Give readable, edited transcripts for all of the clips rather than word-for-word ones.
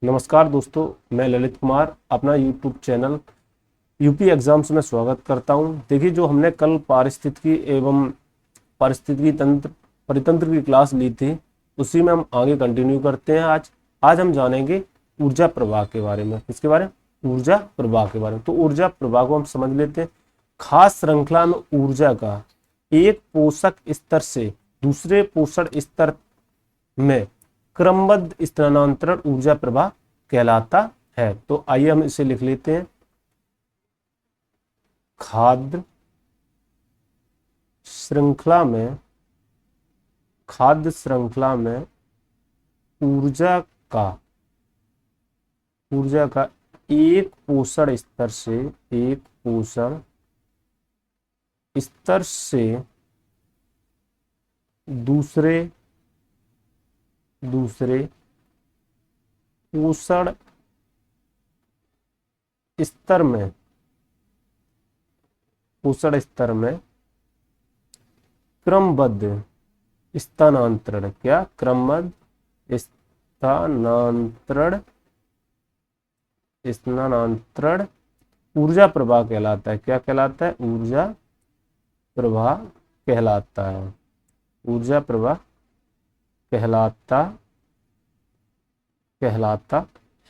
नमस्कार दोस्तों, मैं ललित कुमार अपना यूट्यूब चैनल यूपी एग्जाम्स में स्वागत करता हूं। देखिए, जो हमने कल पारिस्थितिकी एवं पारिस्थितिकी तंत्र परितंत्र की क्लास ली थी, उसी में हम आगे कंटिन्यू करते हैं। आज हम जानेंगे ऊर्जा प्रवाह के बारे में। किसके बारे में? ऊर्जा प्रवाह के बारे में। तो ऊर्जा प्रवाह को हम समझ लेते हैं। खास श्रृंखला में ऊर्जा का एक पोषक स्तर से दूसरे पोषण स्तर में क्रमबद्ध स्थानांतरण ऊर्जा प्रवाह कहलाता है। तो आइए हम इसे लिख लेते हैं। खाद्य श्रृंखला में ऊर्जा का एक पोषण स्तर से दूसरे पोषण स्तर में क्रमबद्ध स्थानांतरण ऊर्जा प्रवाह कहलाता है। क्या कहलाता है? ऊर्जा प्रवाह कहलाता है। ऊर्जा प्रवाह कहलाता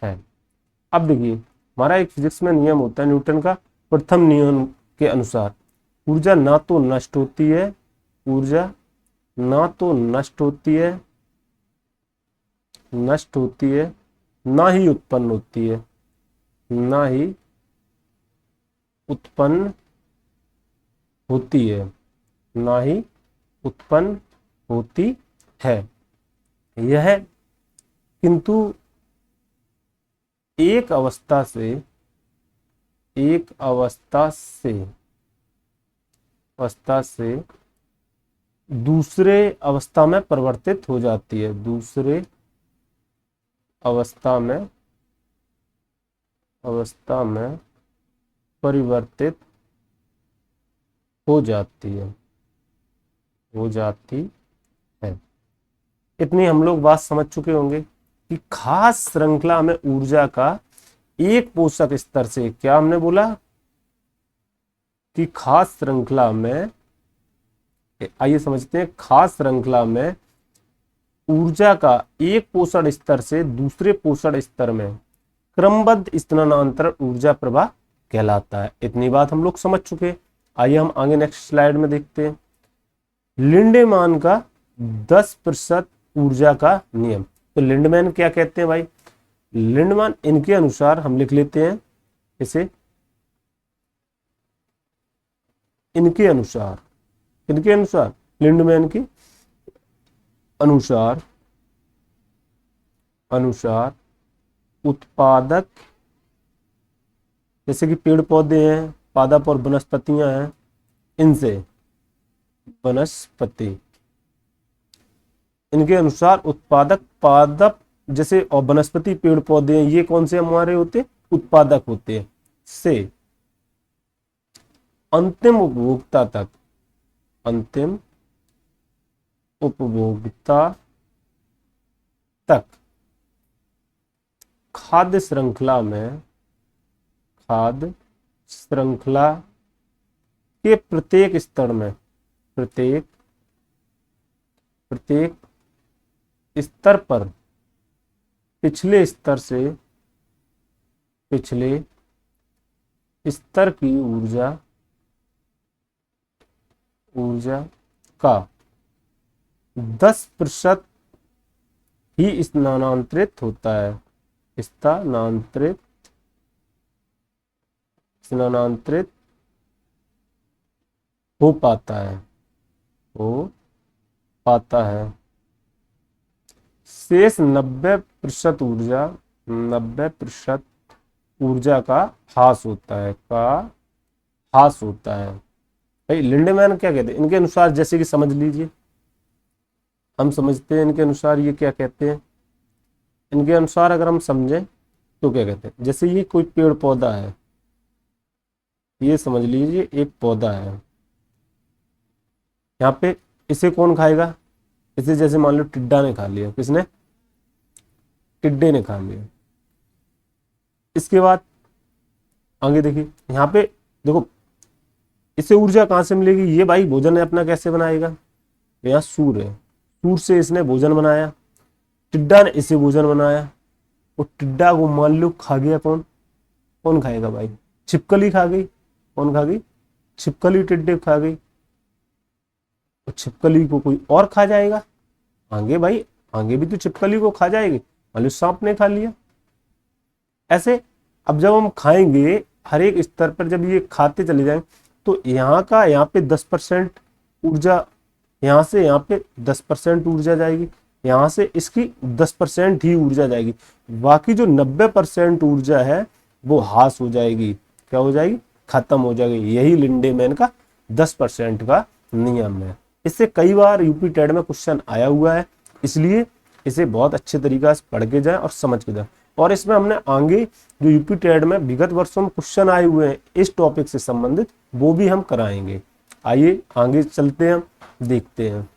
है। अब देखिए, हमारा एक फिजिक्स में नियम होता है, न्यूटन का प्रथम नियम के अनुसार ऊर्जा ना तो नष्ट होती है, ना ही उत्पन्न होती है। यह किंतु एक अवस्था से दूसरे अवस्था में परिवर्तित हो जाती है। दूसरे अवस्था में परिवर्तित हो जाती है। इतनी हम लोग बात समझ चुके होंगे कि खास श्रृंखला में ऊर्जा का एक पोषक स्तर से, क्या हमने बोला कि खास श्रृंखला में, आइए समझते हैं, खास श्रृंखला में ऊर्जा का एक पोषण स्तर से दूसरे पोषण स्तर में क्रमबद्ध स्थानांतरण ऊर्जा प्रवाह कहलाता है। इतनी बात हम लोग समझ चुके। आइए हम आगे नेक्स्ट स्लाइड में देखते हैं। लिंडेमान का 10% ऊर्जा का नियम। तो लिंडमैन क्या कहते हैं भाई? लिंडमैन इनके अनुसार हम लिख लेते हैं इसे, इनके अनुसार लिंडमैन के अनुसार उत्पादक, जैसे कि पेड़ पौधे हैं, पादप और वनस्पतियां हैं, इनसे वनस्पति, इनके अनुसार उत्पादक पादप जैसे और वनस्पति पेड़ पौधे हैं, ये कौन से हमारे होते हैं? उत्पादक होते हैं। से अंतिम उपभोक्ता तक खाद्य श्रृंखला के प्रत्येक स्तर पर पिछले स्तर की ऊर्जा का 10% ही स्थानांतरित होता है। स्थानांतरित हो पाता है। शेष 90% ऊर्जा का ह्रास होता है। भाई लिंडेमैन क्या कहते हैं? इनके अनुसार, जैसे कि समझ लीजिए, हम समझते हैं इनके अनुसार ये क्या कहते हैं। इनके अनुसार अगर हम समझें तो क्या कहते हैं, जैसे ये कोई पेड़ पौधा है, ये समझ लीजिए एक पौधा है, यहाँ पे इसे कौन खाएगा? इसे जैसे मान लो टिड्डा ने खा लिया। किसने? टिड्डे ने खा लिया। इसके बाद आगे देखिए, यहाँ पे देखो इसे ऊर्जा कहाँ से मिलेगी, ये भाई भोजन अपना कैसे बनाएगा, तो यहाँ सूर्य है, सूर्य से इसने भोजन बनाया, टिड्डा ने इसे भोजन बनाया, और टिड्डा को मान लो खा गया कौन, कौन खाएगा भाई, छिपकली खा गई, कौन खा गई, छिपकली टिड्डे खा गई, तो छिपकली को कोई और खा जाएगा आगे भाई, आगे भी तो छिपकली को खा जाएगी, मान लो सांप ने खा लिया। ऐसे अब जब हम खाएंगे हर एक स्तर पर, जब ये खाते चले जाएंगे तो यहाँ का यहाँ पे 10% ऊर्जा, यहाँ से यहाँ पे 10% ऊर्जा जाएगी, यहाँ से इसकी 10% ही ऊर्जा जाएगी, बाकी जो 90% ऊर्जा है वो हास हो जाएगी, क्या हो जाएगी, खत्म हो जाएगी। यही लिंडेमैन का 10% का नियम है। इससे कई बार यूपी टेट में क्वेश्चन आया हुआ है, इसलिए इसे बहुत अच्छे तरीके से पढ़ के जाए और समझ के जाए। और इसमें हमने आगे जो यूपी टेट में विगत वर्षों में क्वेश्चन आए हुए हैं इस टॉपिक से संबंधित, वो भी हम कराएंगे। आइए आगे चलते हैं, देखते हैं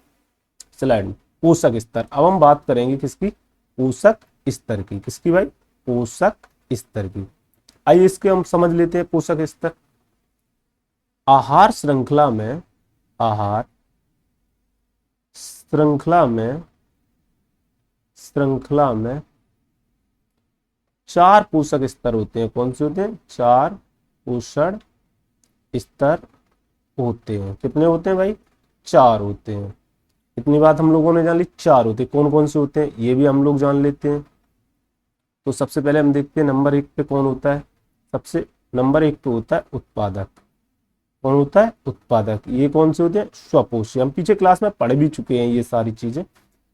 स्लाइड में। पोषक स्तर, अब हम बात करेंगे किसकी, पोषक स्तर की, किसकी भाई, पोषक स्तर की। आइए इसके हम समझ लेते हैं पोषक स्तर। आहार श्रृंखला में, आहार श्रृंखला में, श्रृंखला में 4 पोषक स्तर होते हैं। कौन से होते हैं, 4 पोषण स्तर होते हैं। कितने होते हैं भाई, 4 होते हैं। इतनी बात हम लोगों ने जान ली, 4 होते हैं। कौन कौन से होते हैं ये भी हम लोग जान लेते हैं। तो सबसे पहले हम देखते हैं नंबर 1 पे कौन होता है, सबसे नंबर 1 पे होता है उत्पादक। कौन होता है, उत्पादक। ये कौन से होते हैं, स्वपोषी। हम पीछे क्लास में पढ़ भी चुके हैं ये सारी चीजें,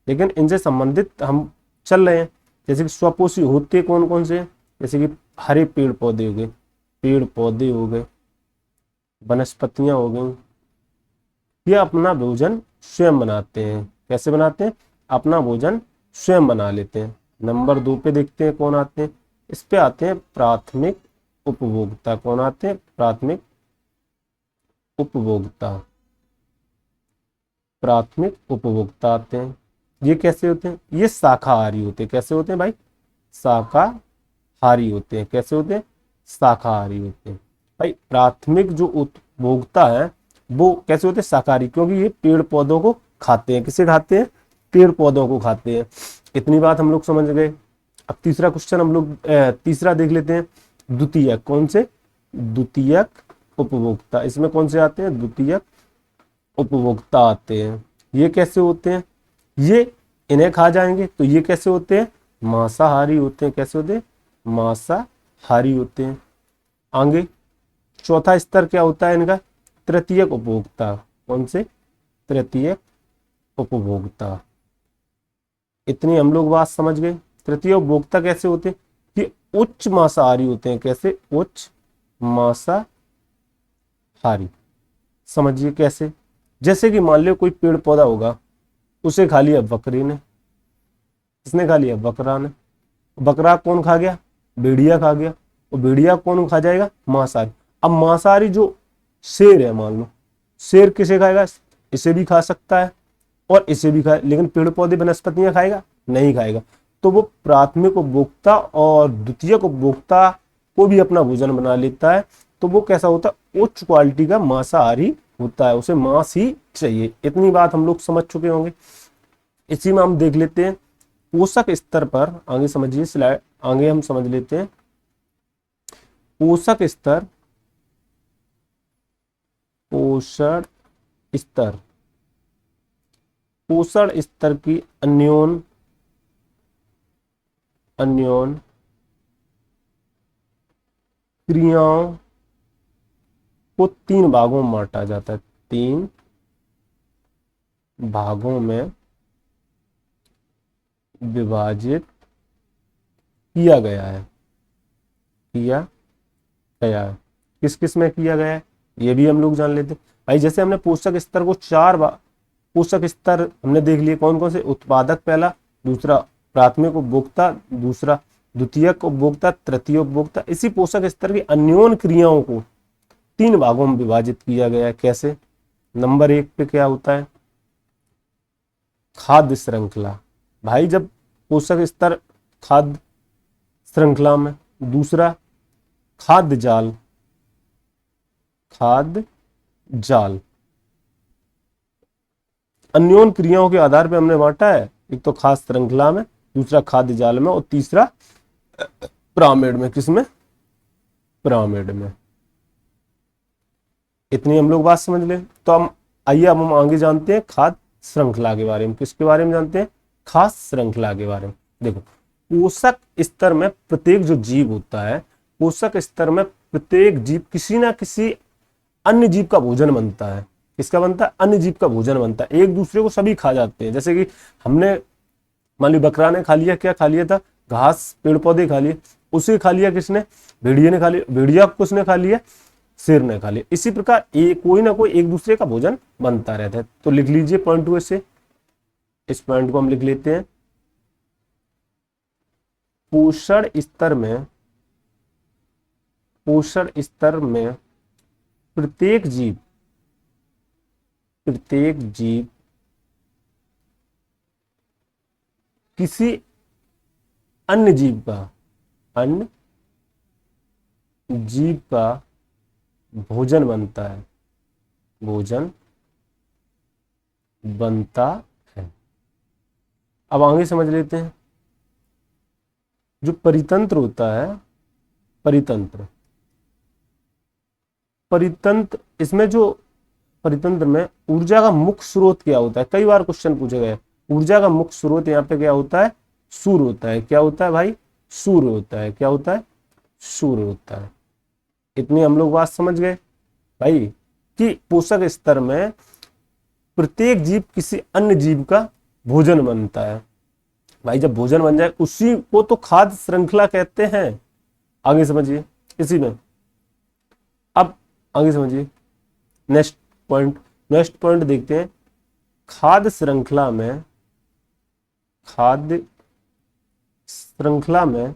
लेकिन इनसे संबंधित हम चल रहे हैं। जैसे कि स्वपोषी होते कौन कौन से, जैसे कि हरे पेड़ पौधे हो गए, पेड़ पौधे हो गए, वनस्पतियां हो गई, ये अपना भोजन स्वयं बनाते हैं। कैसे बनाते हैं, अपना भोजन स्वयं बना लेते हैं। नंबर 2 पे देखते हैं कौन आते हैं, इस पे आते हैं प्राथमिक उपभोक्ता। कौन आते हैं, प्राथमिक उपभोक्ता, प्राथमिक उपभोक्ता आते हैं। ये कैसे होते हैं, ये शाकाहारी होते हैं। कैसे होते हैं भाई, शाकाहारी होते हैं। कैसे होते हैं, शाकाहारी होते हैं। भाई प्राथमिक जो उपभोक्ता है वो कैसे होते हैं, शाकाहारी, क्योंकि ये पेड़ पौधों को खाते हैं। किसे खाते हैं, पेड़ पौधों को खाते हैं। इतनी बात हम लोग समझ गए। अब तीसरा क्वेश्चन हम लोग तीसरा देख लेते हैं, द्वितीयक। कौन से, द्वितीयक उपभोक्ता। इसमें कौन से आते हैं, द्वितीयक उपभोक्ता आते हैं। ये कैसे होते हैं, ये इन्हें खा जाएंगे, तो ये कैसे होते हैं, मांसाहारी होते हैं। कैसे होते हैं, मांसाहारी होते हैं। आगे चौथा स्तर क्या होता है इनका, तृतीयक उपभोक्ता। कौन से, तृतीयक उपभोक्ता। इतनी हम लोग बात समझ गए। तृतीय उपभोक्ता कैसे होते हैं, कि उच्च मांसाहारी होते हैं। कैसे, उच्च मांसाहारी। समझिए कैसे, जैसे कि मान लो कोई पेड़ पौधा होगा, उसे खा लिया बकरी ने, किसने खा लिया, बकरा ने। बकरा कौन खा गया, भेड़िया खा गया, और भेड़िया कौन खा जाएगा, मांसाहारी। अब मांसाहारी जो शेर है, मान लो शेर किसे खाएगा, इसे भी खा सकता है और इसे भी खाए, लेकिन पेड़ पौधे वनस्पतियां खाएगा, नहीं खाएगा। तो वो प्राथमिक उपभोक्ता और द्वितीयक उपभोक्ता को भी अपना भोजन बना लेता है। तो वो कैसा होता है, उच्च क्वालिटी का मांसाहारी होता है, उसे मांस ही चाहिए। इतनी बात हम लोग समझ चुके होंगे। इसी में हम देख लेते हैं पोषक स्तर पर, आगे समझिए स्लाइड, आगे हम समझ लेते हैं पोषक स्तर, पोषण स्तर, पोषण स्तर की अन्योन क्रियाओं को 3 भागों में बांटा जाता है। 3 भागों में विभाजित किया गया है, किस किस में किया गया है ये भी हम लोग जान लेते हैं। भाई जैसे हमने पोषक स्तर को 4 पोषक स्तर हमने देख लिए, कौन कौन से, उत्पादक पहला, दूसरा प्राथमिक उपभोक्ता, दूसरा द्वितीयक उपभोक्ता, तृतीय उपभोक्ता। इसी पोषक स्तर की अन्योन क्रियाओं को 3 भागों में विभाजित किया गया है। कैसे, नंबर 1 पे क्या होता है, खाद्य श्रृंखला। भाई जब पोषक स्तर खाद्य श्रृंखला में दूसरा खाद्य जाल, खाद्य जाल। अन्योन क्रियाओं के आधार पर हमने बांटा है, एक तो खास श्रृंखला में, दूसरा खाद्य जाल में, और तीसरा पिरामिड में। किसमें? पिरामिड में। इतनी हम लोग बात समझ लें तो हम आइए अब हम आगे जानते हैं खाद्य श्रृंखला के बारे में। किसके बारे में जानते हैं? खास श्रृंखला के बारे में। देखो, पोषक स्तर में प्रत्येक जो जीव होता है, पोषक स्तर में प्रत्येक जीव किसी ना किसी अन्य जीव का भोजन बनता है। किसका बनता है? अन्य जीव का भोजन बनता है। एक दूसरे को सभी खा जाते हैं। जैसे कि हमने मान ली बकरा ने खा लिया, क्या खा लिया था? घास, पेड़ पौधे खा लिए। उसे खा लिया किसने? भेड़िए ने खा लिया। भेड़िया को किसने खा लिया? शेर ने खा लिया। इसी प्रकार कोई ना कोई एक दूसरे का भोजन बनता रहता है। तो लिख लीजिए पॉइंट टू से, इस पॉइंट को हम लिख लेते हैं। पोषण स्तर में, पोषण स्तर में प्रत्येक जीव, प्रत्येक जीव किसी अन्य जीव का, अन्य जीव का भोजन बनता है, भोजन बनता है। अब आगे समझ लेते हैं। जो परितंत्र होता है, परितंत्र, परितंत्र, इसमें जो परितंत्र में ऊर्जा का मुख्य स्रोत क्या होता है? कई बार क्वेश्चन पूछे गए। ऊर्जा का मुख्य स्रोत यहाँ पे क्या होता है? सूर्य होता है। क्या होता है भाई? सूर्य होता है। क्या होता है? सूर्य होता है। इतनी हम लोग बात समझ गए भाई कि पोषक स्तर में प्रत्येक जीव किसी अन्य जीव का भोजन बनता है। भाई जब भोजन बन जाए उसी को तो खाद्य श्रृंखला कहते हैं। आगे समझिए इसी में। अब आगे समझिए नेक्स्ट पॉइंट। नेक्स्ट पॉइंट देखते हैं। खाद्य श्रृंखला में, खाद्य श्रृंखला में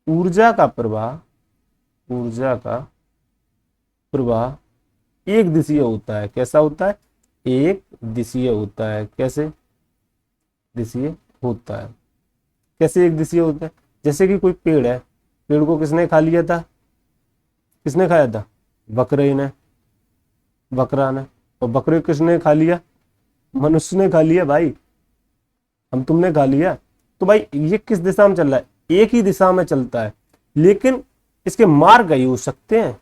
ऊर्जा का प्रवाह, ऊर्जा का प्रवाह एक दिशीय होता है। कैसा होता है? एक दिशीय होता है। कैसे दिशीय होता है? कैसे एक दिशीय होता है? जैसे कि कोई पेड़ है, पेड़ को किसने खा लिया था? किसने खाया था? बकरे ने, बकरा ने। और बकरे को किसने खा लिया? मनुष्य ने खा लिया भाई, हम तुमने खा लिया। तो भाई ये किस दिशा में चल रहा है? एक ही दिशा में चलता है, लेकिन इसके मार्ग कई हो सकते हैं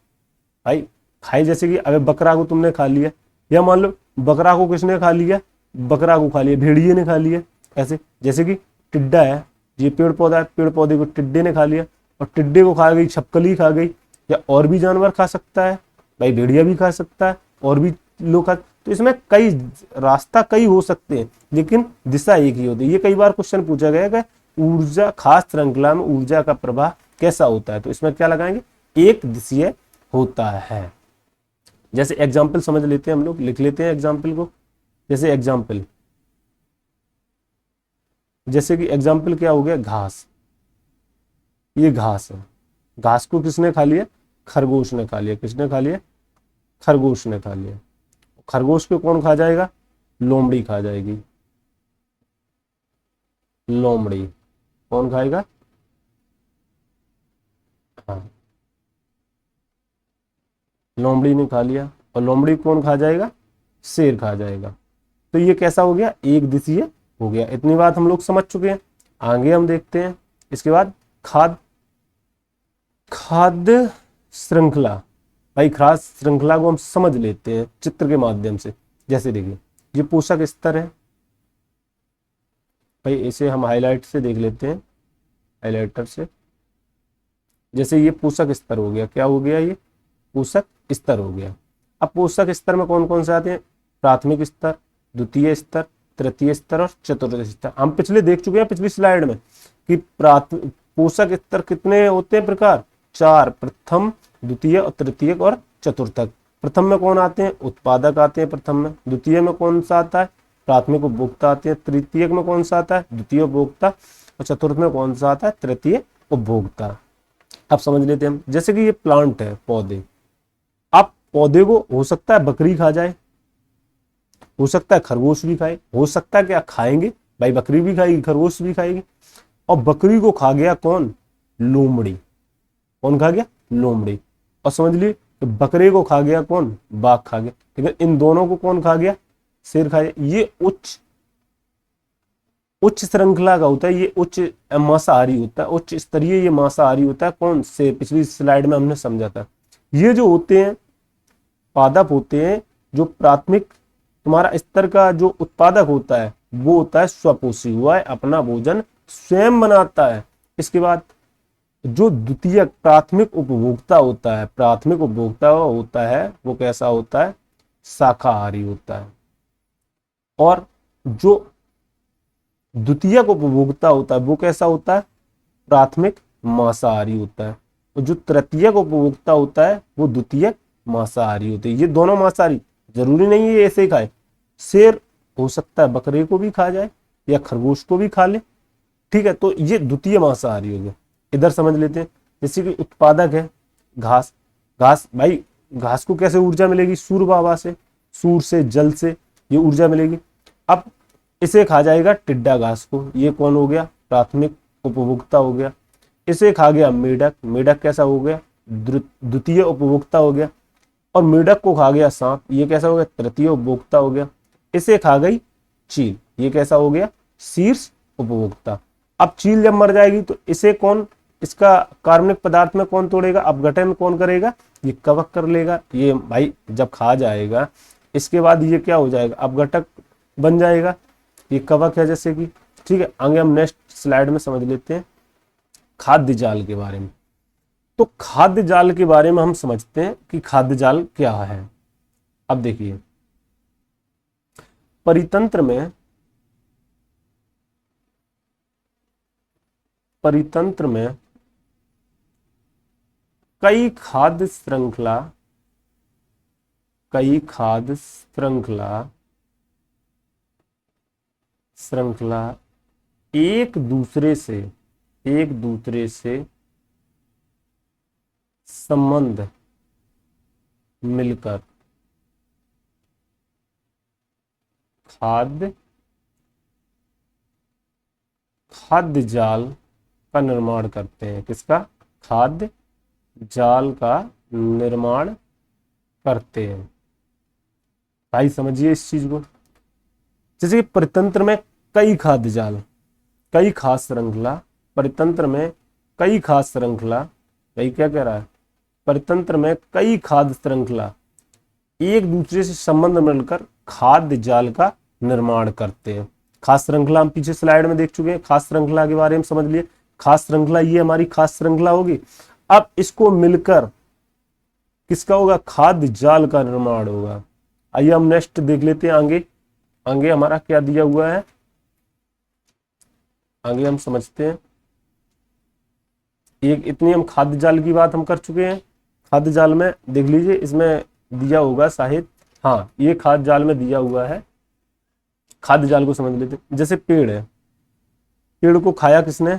भाई। खाई जैसे कि अगर बकरा को तुमने खा लिया, या मान लो बकरा को किसने खा लिया? बकरा को खा लिया, भेड़िए ने खा लिया। ऐसे जैसे कि टिड्डा है, ये पेड़ पौधा है, पेड़ पौधे को टिड्डे ने खा लिया, और टिड्डे को खा गई छपकली खा गई। या और भी जानवर खा सकता है भाई, भेड़िया भी खा सकता है, और भी लोग खा। तो इसमें कई रास्ता कई हो सकते हैं, लेकिन दिशा एक ही होती है। ये कई बार क्वेश्चन पूछा गया कि ऊर्जा, खास श्रृंखला में ऊर्जा का प्रवाह कैसा होता है? तो इसमें क्या लगाएंगे? एक दिशीय होता है। जैसे एग्जाम्पल समझ लेते हैं हम लोग, लिख लेते हैं एग्जाम्पल को। जैसे एग्जाम्पल, जैसे कि एग्जाम्पल क्या हो गया? घास। ये घास है, घास को किसने खा लिया? खरगोश ने खा लिया। किसने खा लिया? खरगोश ने खा लिया। खरगोश को कौन खा जाएगा? लोमड़ी खा जाएगी। लोमड़ी कौन खाएगा? हाँ, लोमड़ी ने खा लिया। और लोमड़ी कौन खा जाएगा? शेर खा जाएगा। तो ये कैसा हो गया? एक दिशीय हो गया। इतनी बात हम लोग समझ चुके हैं। आगे हम देखते हैं इसके बाद खाद्य श्रृंखला। भाई खास श्रृंखला को हम समझ लेते हैं चित्र के माध्यम से। जैसे देखिए ये पोषक स्तर है भाई, इसे हम हाईलाइट से देख लेते हैं, हाईलाइटर से। जैसे ये पोषक स्तर हो गया। क्या हो गया? ये पोषक स्तर हो गया। अब पोषक स्तर में कौन कौन से आते हैं? प्राथमिक स्तर, द्वितीय स्तर, तृतीय स्तर और चतुर्थ स्तर। हम पिछले देख चुके हैं पिछली स्लाइड में कि पोषक स्तर कितने होते हैं? प्रकार 4, प्रथम, द्वितीय और तृतीयक और चतुर्थक। प्रथम में कौन आते हैं? उत्पादक आते हैं प्रथम में। द्वितीय में कौन सा आता है? प्राथमिक उपभोक्ता आते हैं। तृतीयक में कौन सा आता है? द्वितीय उपभोक्ता। और चतुर्थ में कौन सा आता है? तृतीय उपभोक्ता। अब समझ लेते हैं हम। जैसे कि ये प्लांट है, पौधे। अब पौधे को हो सकता है बकरी खा जाए, हो सकता है खरगोश भी खाए, हो सकता है क्या खाएंगे भाई? बकरी भी खाएगी, खरगोश भी खाएगी। और बकरी को खा गया कौन? लोमड़ी। कौन खा गया? लोमड़ी। और समझ लिए कि बकरे को खा गया कौन? बाघ खा गया। ठीक है, इन दोनों को कौन खा गया? शेर खा गया। ये उच्च उच्च श्रृंखला का होता है, ये उच्च मांसाहारी होता है, उच्च स्तरीय ये मांसाहारी होता है। कौन से? पिछली स्लाइड में हमने समझा था। ये जो होते हैं पादप होते हैं, जो प्राथमिक तुम्हारा स्तर का जो उत्पादक होता है वो होता है स्वपोषी हुआ है, अपना भोजन स्वयं बनाता है। इसके बाद जो द्वितीयक प्राथमिक उपभोक्ता होता है, प्राथमिक उपभोक्ता होता है वो कैसा होता है? शाकाहारी होता है। और जो द्वितीयक उपभोक्ता होता है वो कैसा होता है? प्राथमिक मांसाहारी होता है। और जो तृतीयक उपभोक्ता होता है वो द्वितीयक मांसाहारी होते हैं। ये दोनों मांसाहारी, जरूरी नहीं है ये ऐसे ही खाए। शेर हो सकता है बकरे को भी खा जाए या खरगोश को भी खा ले। ठीक है, तो ये द्वितीय मांसाहारी हो गया। इधर समझ लेते हैं, जैसे कि उत्पादक है घास। घास भाई, घास को कैसे ऊर्जा मिलेगी? सूर्य बाबा से, सूर्य से, जल से ये ऊर्जा मिलेगी। अब इसे खा जाएगा टिड्डा घास को, ये कौन हो गया? प्राथमिक उपभोक्ता हो गया। इसे खा गया मेढक, मेढक कैसा हो गया? द्वितीय उपभोक्ता हो गया। और मेढक को खा गया सांप, ये कैसा हो गया? तृतीय उपभोक्ता हो गया। इसे खा गई चील, ये कैसा हो गया? शीर्ष उपभोक्ता। अब चील जब मर जाएगी तो इसे कौन, इसका कार्बनिक पदार्थ में कौन तोड़ेगा? अपघटन कौन करेगा? ये कवक कर लेगा। ये भाई जब खा जाएगा इसके बाद ये क्या हो जाएगा? अपघटक बन जाएगा। ये कवक है जैसे कि। ठीक है, आगे हम नेक्स्ट स्लाइड में समझ लेते हैं खाद्य जाल के बारे में। तो खाद्य जाल के बारे में हम समझते हैं कि खाद्य जाल क्या है। अब देखिए, परितंत्र में कई खाद्य श्रृंखला एक दूसरे से संबंध मिलकर खाद्य जाल का निर्माण करते हैं। किसका? खाद्य जाल का निर्माण करते हैं। भाई समझिए इस चीज को, जैसे कि परितंत्र में कई खाद्य जाल, कई खास श्रृंखला, परितंत्र में कई खास श्रृंखला, भाई क्या कह रहा है? परितंत्र में कई खाद्य श्रृंखला एक दूसरे से संबंध मिलकर खाद्य जाल का निर्माण करते हैं। खास श्रृंखला हम पीछे स्लाइड में देख चुके हैं, खास श्रृंखला के बारे में समझ लिए। खास श्रृंखला ये हमारी खास श्रृंखला होगी। अब इसको मिलकर किसका होगा? खाद्य जाल का निर्माण होगा। आइए हम नेक्स्ट देख लेते हैं। आगे हमारा क्या दिया हुआ है, आगे हम समझते हैं। एक इतनी हम खाद्य जाल की बात हम कर चुके हैं। खाद्य जाल में देख लीजिए, इसमें दिया होगा शायद, हाँ ये खाद्य जाल में दिया हुआ है। खाद्य जाल को समझ लेते हैं। जैसे पेड़ है, पेड़ को खाया किसने?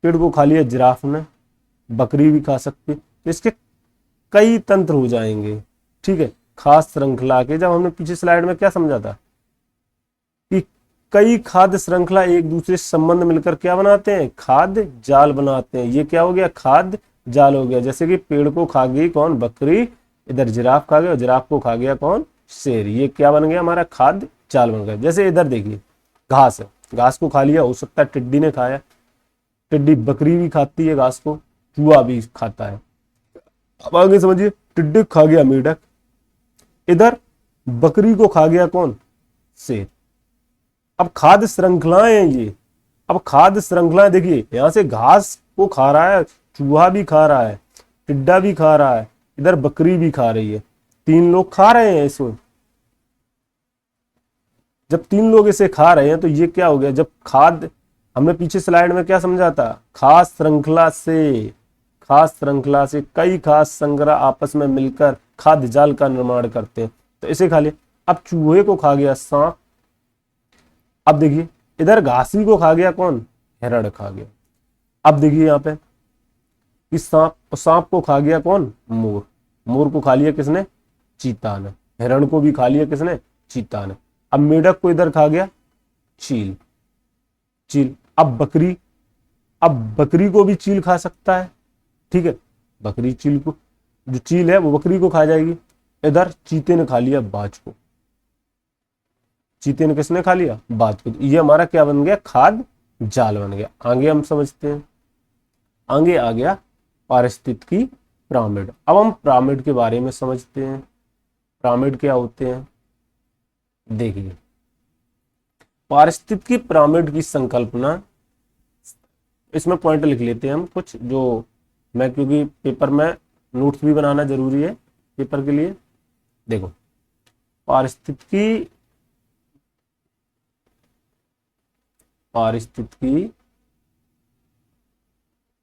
पेड़ को खा लिया जिराफ ने, बकरी भी खा सकती है। तो इसके कई तंत्र हो जाएंगे। ठीक है, खास श्रृंखला के, जब हमने पीछे स्लाइड में क्या समझा था कि कई खाद्य श्रृंखला एक दूसरे से संबंध मिलकर क्या बनाते हैं? खाद्य जाल बनाते हैं। ये क्या हो गया? खाद्य जाल हो गया। जैसे कि पेड़ को खा गई कौन? बकरी, इधर जिराफ खा गया, और जिराफ को खा गया कौन? शेर। ये क्या बन गया? हमारा खाद्य जाल बन गया। जैसे इधर देखिए, घास है, घास को खा लिया, हो सकता है टिड्डी ने खाया, टिड्डी, बकरी भी खाती है घास को, चूहा भी खाता है। अब आगे समझिए, टिड्डी खा गया मेढक, इधर बकरी को खा गया कौन? शेर। अब खाद्य श्रृंखलाएं हैं ये। अब खाद्य श्रृंखलाएं देखिए, यहां से घास को खा रहा है, चूहा भी खा रहा है, टिड्डा भी खा रहा है, इधर बकरी भी खा रही है। तीन लोग खा रहे हैं इसको। जब तीन लोग इसे खा रहे हैं तो ये क्या हो गया? जब खाद्य, हमने पीछे स्लाइड में क्या समझा था? खास श्रृंखला से कई खास संग्रह आपस में मिलकर खाद्य जाल का निर्माण करते हैं। तो इसे खा लिया। अब चूहे को खा गया सांप। अब देखिए, इधर घासी को खा गया कौन? हिरण खा गया। अब देखिए यहाँ पे कि सांप को खा गया कौन? मोर। मोर को खा लिया किसने? चीता ने। हिरण को भी खा लिया किसने? चीता ने। अब मेढक को इधर खा गया चील। अब बकरी अब बकरी को भी चील खा सकता है, ठीक है, बकरी चील को, जो चील है वो बकरी को खा जाएगी। इधर चीते ने खा लिया बाज को, चीते ने किसने खा लिया, बाज को। ये हमारा क्या बन गया, खाद्य जाल बन गया। आगे हम समझते हैं, आगे आ गया पारिस्थितिकी पिरामिड। अब हम पिरामिड के बारे में समझते हैं, पिरामिड क्या होते हैं। देखिए, पारिस्थितिकी पिरामिड की संकल्पना, इसमें पॉइंट लिख लेते हैं हम कुछ, जो मैं, क्योंकि पेपर में नोट्स भी बनाना जरूरी है पेपर के लिए। देखो, पारिस्थितिकी पारिस्थितिकी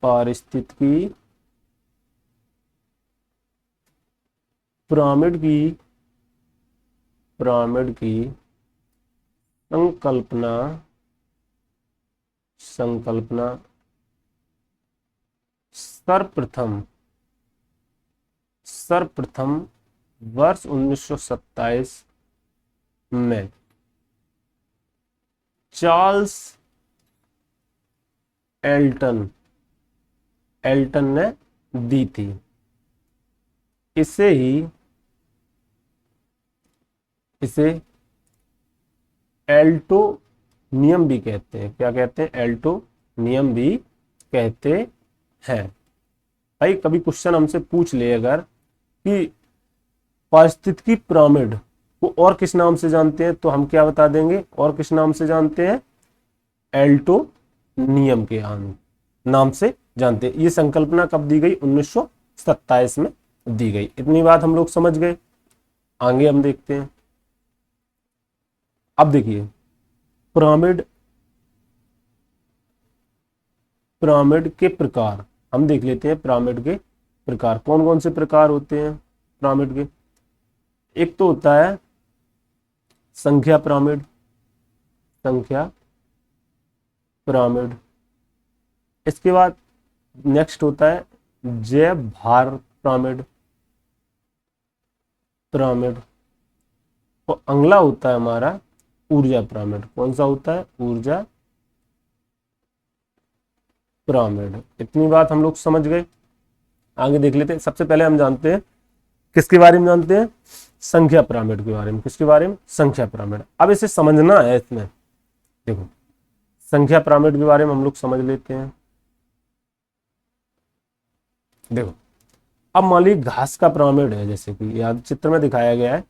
पारिस्थितिकी पिरामिड की संकल्पना सर्वप्रथम वर्ष 1927 में चार्ल्स एल्टन ने दी थी। इसे एल्टो नियम भी कहते हैं। क्या कहते हैं, एल्टो नियम भी कहते हैं। भाई कभी क्वेश्चन हमसे पूछ ले अगर कि पारिस्थितिकी पिरामिड को और किस नाम से जानते हैं, तो हम क्या बता देंगे, और किस नाम से जानते हैं, एल्टो नियम के नाम से जानते हैं। ये संकल्पना कब दी गई, 1927 में दी गई। इतनी बात हम लोग समझ गए। आगे हम देखते हैं। अब देखिए, पिरामिड के प्रकार हम देख लेते हैं। पिरामिड के प्रकार कौन कौन से प्रकार होते हैं पिरामिड के। एक तो होता है संख्या पिरामिड, इसके बाद नेक्स्ट होता है जय भार पिरामिड, और अगला होता है हमारा ऊर्जा पिरामिड। कौन सा होता है, ऊर्जा पिरामिड। इतनी बात हम लोग समझ गए। आगे देख लेते हैं। सबसे पहले हम जानते हैं, किसके बारे में जानते हैं, संख्या पिरामिड के बारे में। किसके बारे में, संख्या पिरामिड। अब इसे समझना है। इसमें देखो, संख्या पिरामिड के बारे में हम लोग समझ लेते हैं। देखो, अब मान लीजिए घास का पिरामिड है, जैसे कि यहाँ चित्र में दिखाया गया है,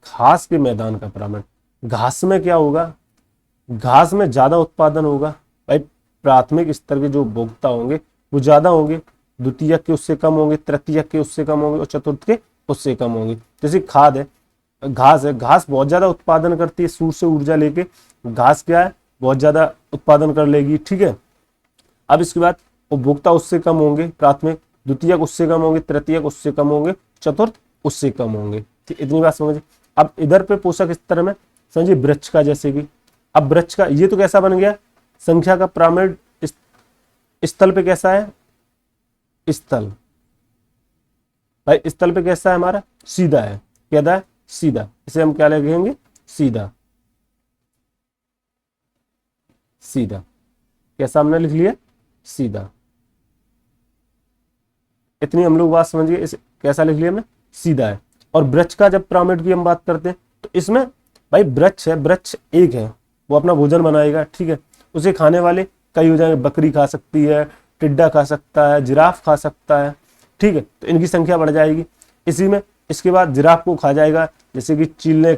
घास के मैदान का पिरामिड। घास में क्या होगा, घास में ज्यादा उत्पादन होगा। भाई प्राथमिक स्तर के जो उपभोक्ता होंगे वो ज्यादा होंगे, द्वितीयक के उससे कम होंगे, तृतीयक के उससे कम होंगे, और चतुर्थ के उससे कम होंगे। जैसे खाद है, घास बहुत ज्यादा उत्पादन करती है, सूर्य से ऊर्जा लेके घास क्या है, बहुत ज्यादा उत्पादन कर लेगी, ठीक है। अब इसके बाद उपभोक्ता उससे कम होंगे, प्राथमिक, द्वितीयक उससे कम होंगे, तृतीयक उससे कम होंगे, चतुर्थ उससे कम होंगे। ठीक, इतनी बात समझिए। अब इधर पे पोषक स्तर में समझिए वृक्ष का, जैसे कि अब वृक्ष का ये तो कैसा बन गया, संख्या का पिरामिड स्थल पे कैसा है, स्थल, भाई स्थल पे कैसा है हमारा, सीधा है। क्या है, सीधा। इसे हम क्या लिखेंगे, सीधा। कैसा हमने लिख लिया, सीधा। इतनी हम लोग बात समझिए। इसे कैसा लिख लिया हमने, सीधा है। और वृक्ष का जब पिरामिड की हम बात करते हैं तो इसमें भाई वृक्ष है, वृक्ष एक है, वो अपना भोजन बनाएगा, ठीक है। उसे खाने वाले कई हो जाएंगे, बकरी खा सकती है, टिड्डा खा सकता है, जिराफ खा सकता है, ठीक है। तो इनकी संख्या बढ़ जाएगी इसी में। इसके बाद जिराफ को खा जाएगा, जैसे कि चील ने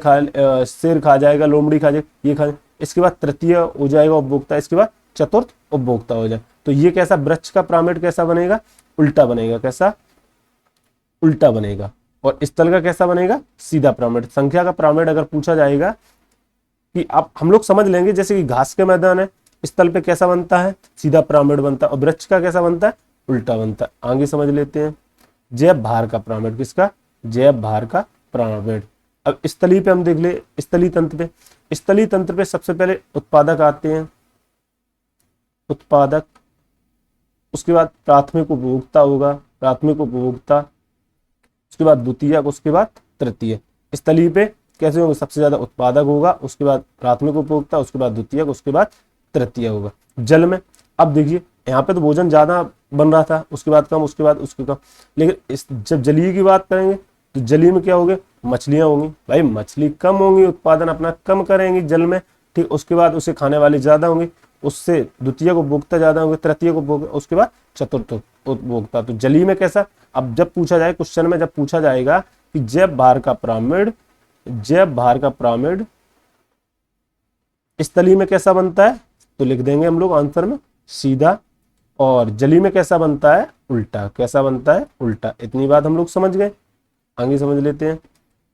शेर खा जाएगा, लोमड़ी खा जाएगा, ये खा। इसके बाद तृतीय हो जाएगा उपभोक्ता, इसके बाद चतुर्थ उपभोक्ता हो जाए। तो ये कैसा, वृक्ष का पिरामिड कैसा बनेगा, उल्टा बनेगा। कैसा, उल्टा बनेगा। और स्थल का कैसा बनेगा, सीधा पिरामिड। संख्या का पिरामिड अगर पूछा जाएगा कि आप, हम लोग समझ लेंगे, जैसे कि घास के मैदान है, स्थल पे कैसा बनता है, सीधा पिरामिड बनता है, और वृक्ष का कैसा बनता है, उल्टा बनता है। आगे समझ लेते हैं जैव भार का पिरामिड। किसका, जैव भार का पिरामिड। अब स्थली पे हम देख ले, स्थली तंत्र पे, स्थली तंत्र पे सबसे पहले उत्पादक आते हैं, उत्पादक। उसके बाद प्राथमिक उपभोक्ता होगा, प्राथमिक उपभोक्ता। उसके बाद द्वितीयक, उसके बाद तृतीय। स्थली पे कैसे होंगे, सबसे ज्यादा उत्पादक होगा, उसके बाद प्राथमिक उपभोक्ता, उसके बाद द्वितीयक, उसके बाद तृतीय होगा। जल में। अब देखिए यहाँ पे तो भोजन ज्यादा बन रहा था, उसके बाद कम, उसके बाद उसके कम, लेकिन इस जब जलीय की बात करेंगे तो जलीय में क्या होगा, मछलियां होंगी। भाई मछली कम होंगी, उत्पादन अपना कम करेंगी जल में, ठीक। उसके बाद उसे खाने वाले ज्यादा होंगे, उससे द्वितीय उपभोक्ता ज्यादा होंगे, तृतीय उपभोक्ता, उसके बाद चतुर्थ उपभोक्ता। तो जलीय में कैसा, अब जब पूछा जाए क्वेश्चन में, जब पूछा जाएगा कि जैव भार का पिरामिड, जैव भार का पिरामिड स्थलीय में कैसा बनता है, तो लिख देंगे हम लोग आंसर में सीधा, और जलीय में कैसा बनता है, उल्टा। कैसा बनता है, उल्टा। इतनी बात हम लोग समझ गए। आगे समझ लेते हैं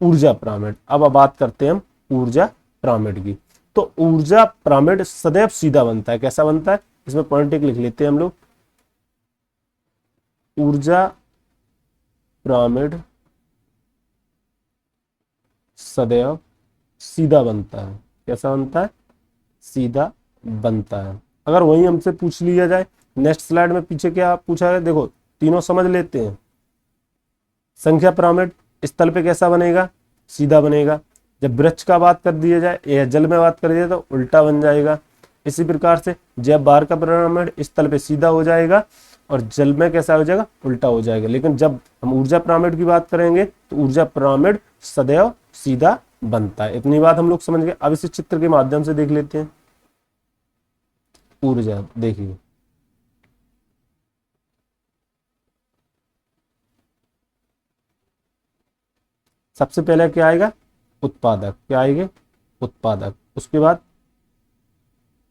ऊर्जा पिरामिड। अब बात करते हैं हम ऊर्जा पिरामिड की। तो ऊर्जा पिरामिड सदैव सीधा बनता है। कैसा बनता है, इसमें पॉइंट एक लिख लेते हैं हम लोग। ऊर्जा पिरामिड सदैव सीधा बनता है। कैसा बनता है, सीधा बनता है। अगर वही हमसे पूछ लिया जाए नेक्स्ट स्लाइड में, पीछे क्या पूछा है, देखो तीनों समझ लेते हैं। संख्या पिरामिड स्थल पे कैसा बनेगा, सीधा बनेगा। जब वृक्ष का बात कर दिया जाए या जल में बात कर दिया तो उल्टा बन जाएगा। इसी प्रकार से जैव भार का पिरामिड स्थल पे सीधा हो जाएगा और जल में कैसा हो जाएगा, उल्टा हो जाएगा। लेकिन जब हम ऊर्जा पिरामिड की बात करेंगे तो ऊर्जा पिरामिड सदैव सीधा बनता है। इतनी बात हम लोग समझ गए। अब इसे चित्र के माध्यम से देख लेते हैं। ऊर्जा देखिए, सबसे पहले क्या आएगा, उत्पादक। क्या आएगा, उत्पादक। उसके बाद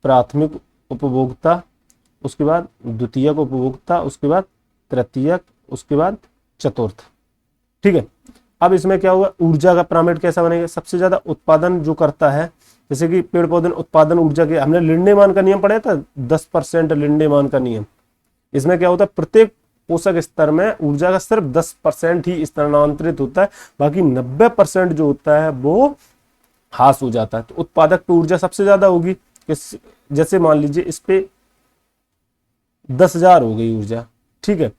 प्राथमिक उपभोक्ता, उसके बाद द्वितीयक उपभोक्ता, उसके बाद तृतीयक, उसके बाद चतुर्थ। ठीक है। अब इसमें क्या होगा, ऊर्जा का पिरामिड कैसा बनेगा, सबसे ज्यादा उत्पादन जो करता है, जैसे कि पेड़ पौधे उत्पादन ऊर्जा के, हमने लिंडेमान का नियम पढ़ा था, 10% लिंडेमान का नियम। इसमें क्या होता है, प्रत्येक पोषक स्तर में ऊर्जा का सिर्फ 10% ही स्थानांतरित होता है, बाकी 90% जो होता है वो ह्रास हो जाता है। तो उत्पादक पे ऊर्जा सबसे ज्यादा होगी। जैसे मान लीजिए इस पे 10,000 हो गई ऊर्जा, ठीक है।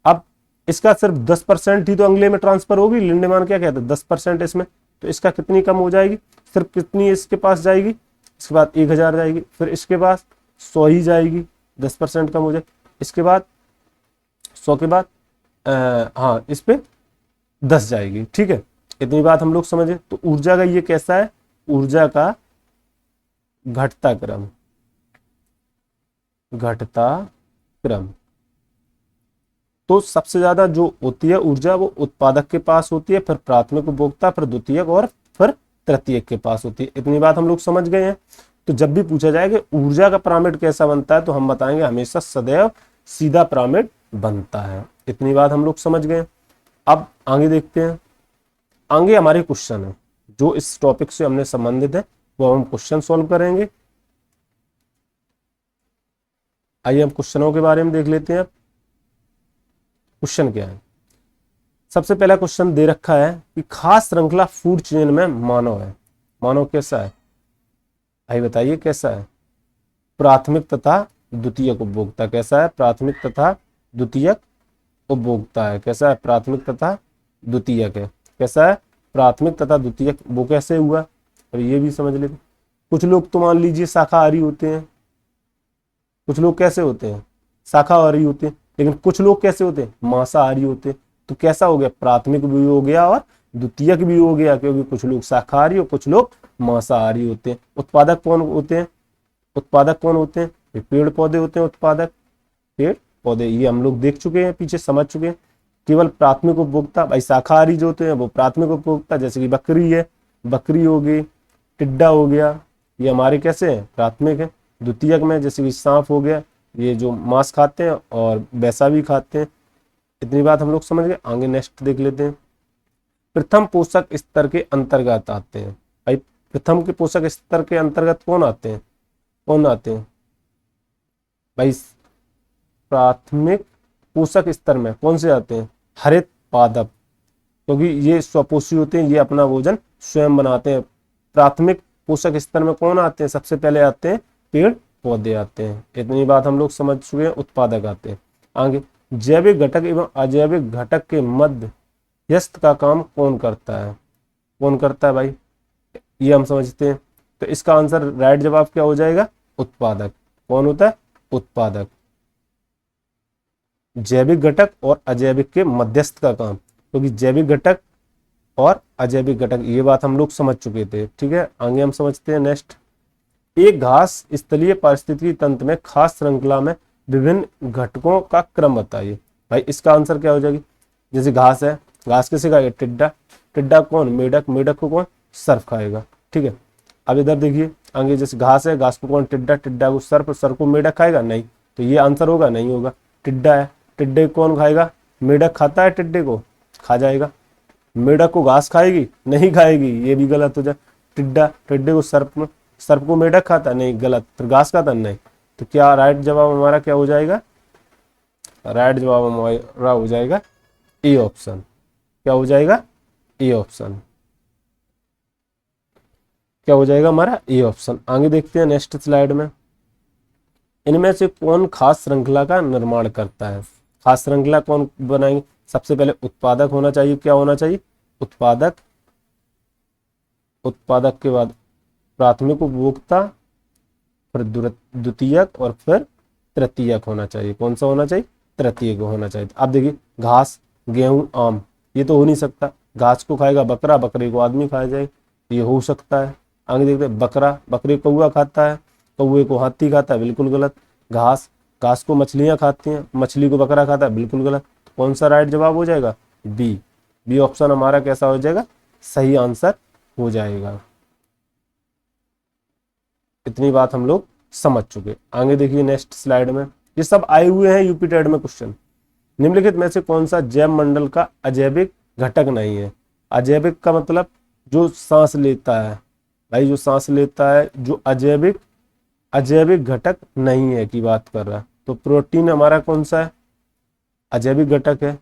अब इसका सिर्फ 10% ही तो अगले में ट्रांसफर होगी। लिंडेमान क्या कहता है, 10% इसमें, तो इसका कितनी कम हो जाएगी, सिर्फ कितनी इसके पास जाएगी, इसके बाद 1,000 जाएगी, फिर इसके पास 100 ही जाएगी, 10% कम हो जाएगी। इसके बाद 100 के बाद हाँ इस पे 10 जाएगी, ठीक है। इतनी बात हम लोग समझे। तो ऊर्जा का ये कैसा है, ऊर्जा का घटता क्रम, घटता क्रम। तो सबसे ज्यादा जो होती है ऊर्जा वो उत्पादक के पास होती है, फिर प्राथमिक उपभोक्ता, फिर द्वितीयक और फिर तृतीयक के पास होती है। इतनी बात हम लोग समझ गए हैं। तो जब भी पूछा जाए कि ऊर्जा का पिरामिड कैसा बनता है तो हम बताएंगे हमेशा सदैव सीधा पिरामिड बनता है। इतनी बात हम लोग समझ गए। अब आगे देखते हैं। आगे हमारे क्वेश्चन है जो इस टॉपिक से हमने संबंधित है, वो हम क्वेश्चन सॉल्व करेंगे। आइए हम क्वेश्चनों के बारे में देख लेते हैं। क्वेश्चन क्या है, सबसे पहला क्वेश्चन दे रखा है कि खास श्रृंखला फूड चेन में मानव है। मानव कैसा है भाई, बताइए कैसा है, प्राथमिक तथा द्वितीयक उपभोक्ता। कैसा है, प्राथमिक तथा द्वितीयक उपभोक्ता है। कैसा है, प्राथमिक तथा द्वितीयक है। कैसा है, प्राथमिक तथा द्वितीयक। वो कैसे हुआ, और ये भी समझ लेते। कुछ लोग तो मान लीजिए शाकाहारी होते हैं, कुछ लोग कैसे होते हैं, शाकाहारी होते हैं, लेकिन कुछ लोग कैसे होते हैं, मांसाहारी होते हैं। तो कैसा हो गया, प्राथमिक भी हो गया और द्वितीयक भी हो गया, क्योंकि कुछ लोग शाकाहारी और कुछ लोग मांसाहारी होते हैं। उत्पादक कौन होते हैं, उत्पादक कौन होते हैं, पेड़ पौधे होते हैं उत्पादक, पेड़ पौधे। ये हम लोग देख चुके हैं, पीछे समझ चुके हैं। केवल प्राथमिक उपभोक्ता, भाई शाकाहारी जो होते हैं वो प्राथमिक उपभोक्ता, जैसे कि बकरी है, बकरी हो गई, टिड्डा हो गया, ये हमारे कैसे हैं, प्राथमिक है। द्वितीयक में जैसे कि सांप हो गया, ये जो मांस खाते हैं और वैसा भी खाते हैं। इतनी बात हम लोग समझ गए। आगे नेक्स्ट देख लेते हैं। प्रथम पोषक स्तर के अंतर्गत आते हैं। भाई प्रथम के पोषक स्तर के अंतर्गत कौन आते हैं, कौन आते हैं भाई, प्राथमिक पोषक स्तर में कौन से आते हैं, हरित पादप, क्योंकि ये स्वपोषी होते हैं, ये अपना भोजन स्वयं बनाते हैं। प्राथमिक पोषक स्तर में कौन आते हैं, सबसे पहले आते हैं पेड़ पौधे आते हैं। इतनी बात हम लोग समझ चुके हैं। उत्पादक आते हैं। आगे जैविक घटक एवं अजैविक घटक के मध्यस्थ का काम कौन करता है, कौन करता है भाई, ये हम समझते हैं। तो इसका आंसर राइट जवाब क्या हो जाएगा, उत्पादक। कौन होता है? उत्पादक। जैविक घटक और अजैविक के मध्यस्थ का काम, क्योंकि जैविक घटक और अजैविक घटक, ये बात हम लोग समझ चुके थे। ठीक है, आगे हम समझते हैं नेक्स्ट। एक घास स्थलीय पारिस्थितिकी तंत्र में खास श्रृंखला में विभिन्न घटकों का क्रम बताइए। भाई इसका आंसर क्या हो जाएगी? जैसे घास है, घास किसे खाएगा? टिड्डा। टिड्डा कौन? मेढक। मेढक को कौन? सर्प खाएगा। ठीक है, अब इधर देखिए आगे, जैसे घास है, घास को कौन? टिड्डा। टिड्डा को सर्प। सर्प को मेढक खाएगा? नहीं। तो ये आंसर होगा? नहीं होगा। टिड्डा है, टिड्डे को कौन खाएगा? मेढक खाता है टिड्डे को, खा जाएगा। मेढक को घास खाएगी? नहीं खाएगी, ये भी गलत हो जाए। टिड्डा, टिड्डे को सर्प में, सर्प को मेढक खाता है? नहीं, गलत। फिर घास खाता? नहीं। तो क्या राइट जवाब हमारा क्या हो जाएगा? राइट जवाब हमारा हो जाएगा ए ऑप्शन। क्या हो जाएगा? A option. क्या हो जाएगा हमारा? A option. आगे देखते हैं नेक्स्ट स्लाइड में। इनमें से कौन खास श्रृंखला का निर्माण करता है? खास श्रृंखला कौन बनाएंगे? सबसे पहले उत्पादक होना चाहिए। क्या होना चाहिए? उत्पादक। उत्पादक के बाद प्राथमिक उपभोक्ता, फिर द्वितीयक और फिर तृतीयक होना चाहिए। कौन सा होना चाहिए? तृतीयक होना चाहिए। अब देखिए घास, गेहूं, आम, ये तो हो नहीं सकता। घास को खाएगा बकरा, बकरे को आदमी खाया जाए, ये हो सकता है। आगे देखते हैं, बकरा, बकरे को कौवा खाता है, कौवे को हाथी खाता है, बिल्कुल गलत। घास, घास को मछलियां खाती हैं, मछली को बकरा खाता है, बिल्कुल गलत। तो कौन सा राइट जवाब हो जाएगा? बी। बी ऑप्शन हमारा कैसा हो जाएगा? सही आंसर हो जाएगा। इतनी बात हम लोग समझ चुके। आगे देखिए नेक्स्ट स्लाइड में, ये सब आए हुए हैं यूपी टेट में क्वेश्चन। निम्नलिखित में से कौन सा जैव मंडल का अजैविक घटक नहीं है? अजैविक का मतलब जो सांस लेता है, भाई जो सांस लेता है, जो अजैविक, अजैविक घटक नहीं है की बात कर रहा है। तो प्रोटीन हमारा कौन सा है? अजैविक घटक है।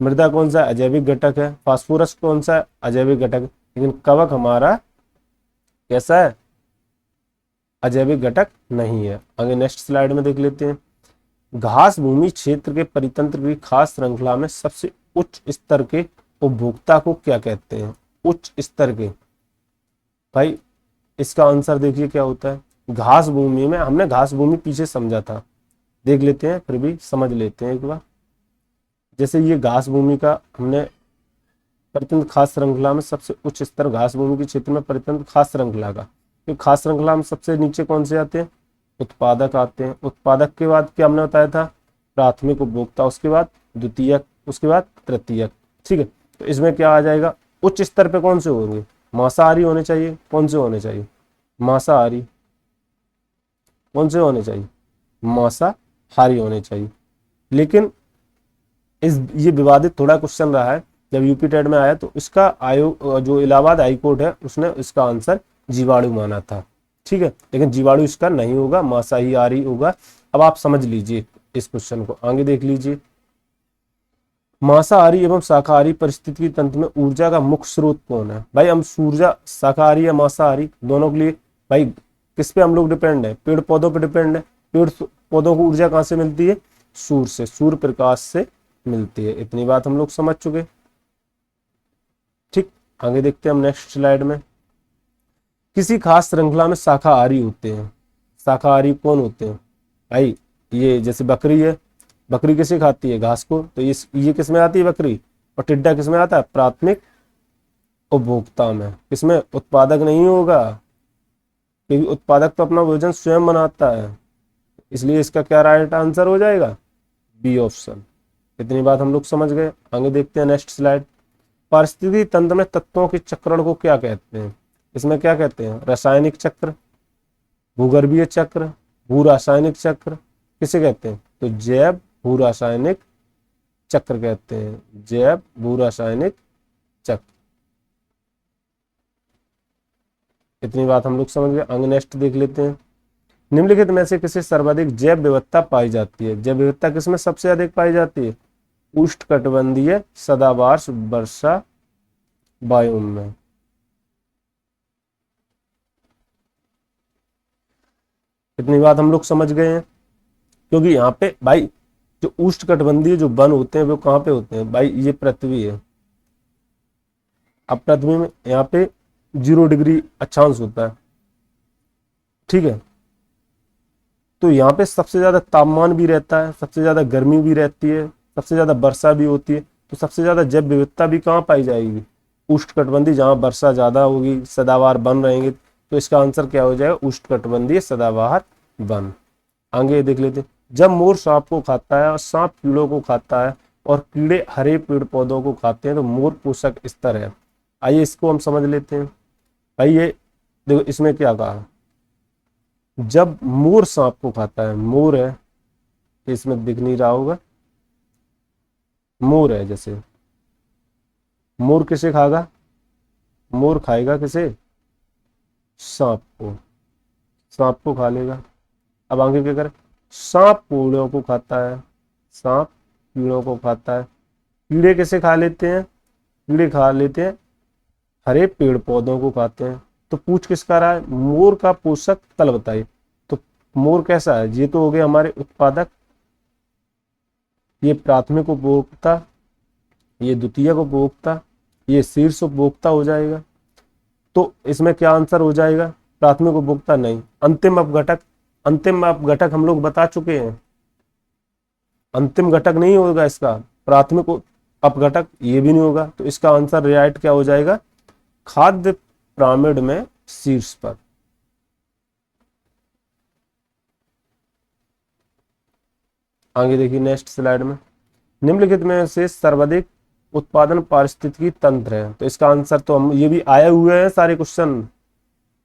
मृदा कौन सा है? अजैविक घटक है। फास्फोरस कौन सा है? अजैविक घटक। लेकिन कवक हमारा कैसा है? अजैविक घटक नहीं है। आगे नेक्स्ट स्लाइड में देख लेते हैं। घास भूमि क्षेत्र के परितंत्र की खास श्रृंखला में सबसे उच्च स्तर के उपभोक्ता को क्या कहते हैं? उच्च स्तर के, भाई इसका आंसर देखिए क्या होता है। घास भूमि में, हमने घास भूमि पीछे समझा था, देख लेते हैं, फिर भी समझ लेते हैं एक बार। जैसे ये घास भूमि का हमने परितंत्र खास श्रृंखला में सबसे उच्च स्तर घास भूमि के क्षेत्र में परितंत्र खास श्रृंखला का, तो खास श्रृंखला में सबसे नीचे कौन से आते हैं? उत्पादक आते हैं। उत्पादक के बाद क्या हमने बताया था? प्राथमिक उपभोक्ता, उसके बाद द्वितीयक, उसके बाद तृतीयक। ठीक है, तो इसमें क्या आ जाएगा? उच्च स्तर पे कौन से होंगे? मांसाहारी होने चाहिए। कौन से होने चाहिए? मांसाहारी। कौन से होने चाहिए? मांसाहारी होने चाहिए। लेकिन ये विवादित थोड़ा क्वेश्चन रहा है, जब यूपी टेट में आया तो इसका आयोग, जो इलाहाबाद हाई कोर्ट है, उसने इसका आंसर जीवाणु माना था। ठीक है, लेकिन जीवाणु इसका नहीं होगा, मांसाहारी होगा। अब आप समझ लीजिए इस क्वेश्चन को, आगे देख लीजिए। मांसाहारी एवं शाकाहारी परिस्थितिकी तंत्र में ऊर्जा का मुख्य स्रोत कौन है? भाई हम ऊर्जा शाकाहारी या मांसाहारी दोनों के लिए, भाई किस पे हम लोग डिपेंड है? पेड़ पौधों पे डिपेंड है। पेड़ पौधों को ऊर्जा कहाँ से मिलती है? सूर्य से, सूर्य प्रकाश से मिलती है। इतनी बात हम लोग समझ चुके। ठीक, आगे देखते हैं हम नेक्स्ट स्लाइड में। किसी खास श्रृंखला में शाकाहारी होते हैं। शाकाहारी कौन होते हैं? भाई ये जैसे बकरी है, बकरी किसे खाती है? घास को। तो ये किस में आती है बकरी? और टिड्डा किस में आता है? प्राथमिक उपभोक्ता में। किसमें? उत्पादक नहीं होगा, क्योंकि उत्पादक तो अपना भोजन स्वयं बनाता है। इसलिए इसका क्या राइट आंसर हो जाएगा? B option. इतनी बात हम लोग समझ गए। आगे देखते हैं नेक्स्ट स्लाइड। पारिस्थितिकी तंत्र में तत्वों के चक्रण को क्या कहते हैं? इसमें क्या कहते हैं? रासायनिक चक्र, भूगर्भीय चक्र, भू रासायनिक चक्र, किसे कहते हैं? तो जैव भू रासायनिक चक्र कहते हैं। जैव भू रासायनिक चक्र। इतनी बात हम लोग समझ गए। आगे नेक्स्ट देख लेते हैं। निम्नलिखित में से किसे सर्वाधिक जैव विविधता पाई जाती है? जैव विविधता किसमें सबसे अधिक पाई जाती है? उष्णकटिबंधीय सदाबहार वर्षा बायोम में। इतनी बात हम लोग समझ गए हैं, क्योंकि यहाँ पे भाई जो उष्णकटिबंधीय जो वन होते हैं वो कहाँ पे होते हैं? भाई ये पृथ्वी है। अब पृथ्वी में यहाँ पे 0 डिग्री अक्षांश होता है। ठीक है, तो यहाँ पे सबसे ज्यादा तापमान भी रहता है, सबसे ज्यादा गर्मी भी रहती है, सबसे ज्यादा वर्षा भी होती है। तो सबसे ज्यादा जैव विविधता भी कहाँ पाई जाएगी? उष्णकटिबंधीय, जहाँ वर्षा ज्यादा होगी, सदाबहार वन रहेंगे। तो इसका आंसर क्या हो जाएगा? उष्णकटिबंधीय सदाबहार वन। आगे देख लेते हैं। जब मोर सांप को खाता है और सांप कीड़ों को खाता है और कीड़े हरे पेड़ पौधों को खाते हैं तो मोर पोषक स्तर है। आइए इसको हम समझ लेते हैं। भाई ये देखो, इसमें क्या कहा? जब मोर सांप को खाता है, मोर है, इसमें दिख नहीं रहा होगा, मोर है, जैसे मोर किसे खाएगा? मोर खाएगा किसे? सांप को, सांप को खा लेगा। अब आगे क्या करे? सांप कीड़ों को खाता है, सांप कीड़ों को खाता है। कीड़े कैसे खा लेते हैं? कीड़े खा लेते हैं हरे पेड़ पौधों को खाते हैं। तो पूछ किसका रहा है? मोर का पोषक तल बताइए। तो मोर कैसा है? ये तो हो गए हमारे उत्पादक, ये प्राथमिक उपभोक्ता, ये द्वितीयक उपभोक्ता, ये शीर्ष उपभोक्ता हो जाएगा। तो इसमें क्या आंसर हो जाएगा? प्राथमिक उपभोक्ता नहीं, अंतिम अपघटक। अंतिम अपघटक हम लोग बता चुके हैं, अंतिम घटक नहीं होगा इसका, प्राथमिक अपघटक ये भी नहीं होगा। तो इसका आंसर राइट क्या हो जाएगा? खाद्य पिरामिड में शीर्ष पर। आगे देखिए नेक्स्ट स्लाइड में, निम्नलिखित में से सर्वाधिक उत्पादन पारिस्थितिकी तंत्र है। तो इसका आंसर तो हम ये भी आए हुए हैं सारे क्वेश्चन।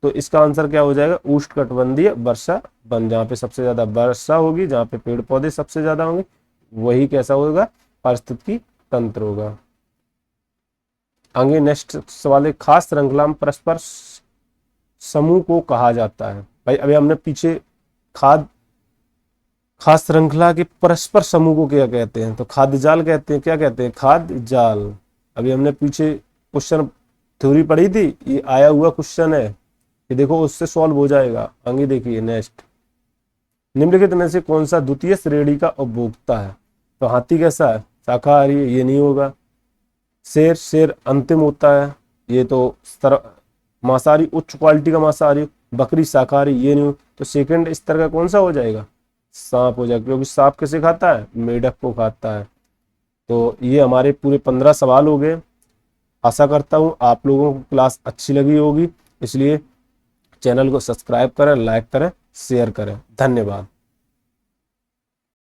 तो इसका आंसर क्या हो जाएगा? उष्णकटिबंधीय वर्षा वन। जहाँ पे सबसे ज्यादा वर्षा होगी, जहाँ पे पेड़ पौधे सबसे ज्यादा होंगे, वही कैसा होगा? पारिस्थितिकी तंत्र होगा। आगे नेक्स्ट सवाल है, खास श्रृंखला में परस्पर समूह को कहा जाता है। भाई अभी हमने पीछे खास श्रृंखला के परस्पर समूह को क्या कहते हैं? तो खाद्य जाल कहते हैं। क्या कहते हैं? खाद्य जाल। अभी हमने पीछे क्वेश्चन थ्योरी पढ़ी थी, ये आया हुआ क्वेश्चन है, ये देखो उससे सॉल्व हो जाएगा। आगे देखिए नेक्स्ट, निम्नलिखित में से कौन सा द्वितीय श्रेणी का उपभोक्ता है? तो हाथी कैसा है? शाकाहारी, ये नहीं होगा। शेर अंतिम होता है, ये तो मांसाहारी, उच्च क्वालिटी का मांसाहारी। बकरी शाकाहारी, ये नहीं हो। तो सेकंड स्तर का कौन सा हो जाएगा? सांप हो जाएगा, क्योंकि सांप किसे खाता है? मेढक को खाता है। तो ये हमारे पूरे 15 सवाल हो गए। आशा करता हूँ आप लोगों को क्लास अच्छी लगी होगी, इसलिए चैनल को सब्सक्राइब करें, लाइक करें, शेयर करें। धन्यवाद।